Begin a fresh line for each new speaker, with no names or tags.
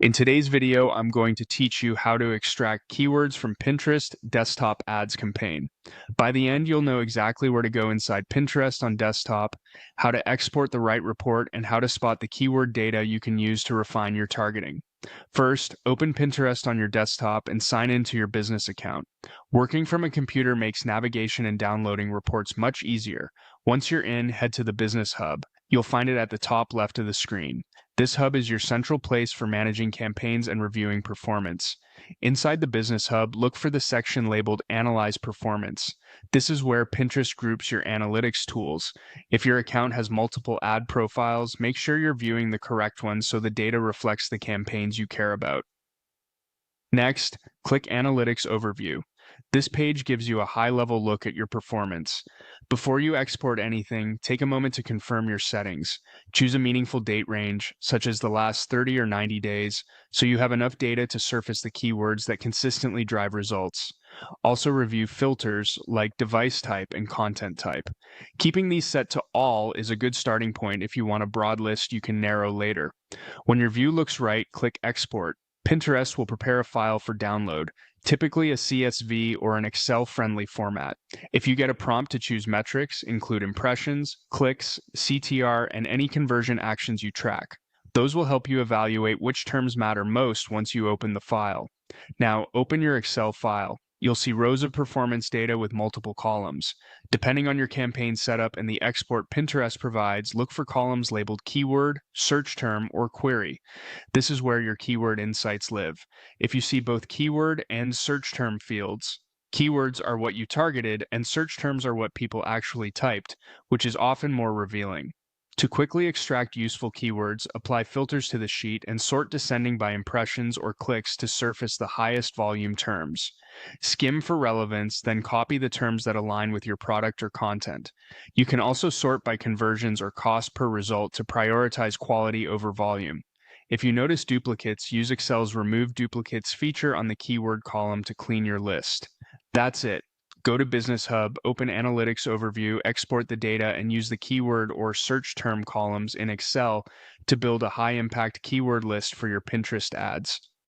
In today's video, I'm going to teach you how to extract keywords from Pinterest desktop ads campaign. By the end, you'll know exactly where to go inside Pinterest on desktop, how to export the right report, and how to spot the keyword data you can use to refine your targeting. First, open Pinterest on your desktop and sign into your business account. Working from a computer makes navigation and downloading reports much easier. Once you're in, head to the Business Hub. You'll find it at the top left of the screen. This hub is your central place for managing campaigns and reviewing performance. Inside the Business Hub, look for the section labeled Analyze Performance. This is where Pinterest groups your analytics tools. If your account has multiple ad profiles, make sure you're viewing the correct ones so the data reflects the campaigns you care about. Next, click Analytics Overview. This page gives you a high-level look at your performance. Before you export anything, take a moment to confirm your settings. Choose a meaningful date range, such as the last 30 or 90 days, so you have enough data to surface the keywords that consistently drive results. Also review filters like device type and content type. Keeping these set to all is a good starting point if you want a broad list you can narrow later. When your view looks right, click Export. Pinterest will prepare a file for download, typically a CSV or an Excel-friendly format. If you get a prompt to choose metrics, include impressions, clicks, CTR, and any conversion actions you track. Those will help you evaluate which terms matter most once you open the file. Now, open your Excel file. You'll see rows of performance data with multiple columns. Depending on your campaign setup and the export Pinterest provides, look for columns labeled keyword, search term, or query. This is where your keyword insights live. If you see both keyword and search term fields, keywords are what you targeted and search terms are what people actually typed, which is often more revealing. To quickly extract useful keywords, apply filters to the sheet and sort descending by impressions or clicks to surface the highest volume terms. Skim for relevance, then copy the terms that align with your product or content. You can also sort by conversions or cost per result to prioritize quality over volume. If you notice duplicates, use Excel's Remove Duplicates feature on the keyword column to clean your list. That's it. Go to Business Hub, open Analytics Overview, export the data, and use the keyword or search term columns in Excel to build a high-impact keyword list for your Pinterest ads.